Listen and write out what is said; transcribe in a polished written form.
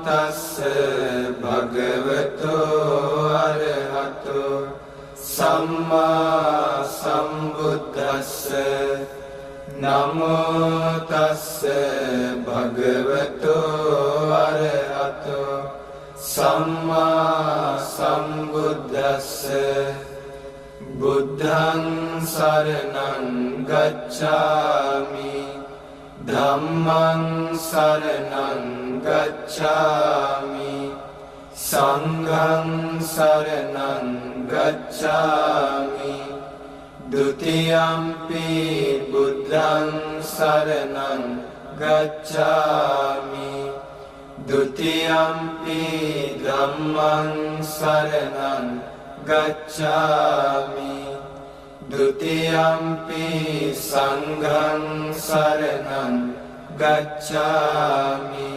තස්ස භගවතෝ අරහතෝ සම්මා සම්බුද්දස්ස නමෝ තස්ස භගවතෝ අරහතෝ සම්මා සම්බුද්දස්ස බුද්ධං සරණං ගච්ඡාමි ධම්මං සරණං ගච්ඡාමි සංඝං සරණං ගච්ඡාමි ဒုတိယံ පි බුද්ධං සරණං ගච්ඡාමි ဒုတိယံ පි ධම්මං සරණං ගච්ඡාමි ဒုတိယံ පි සංඝං සරණං ගච්ඡාමි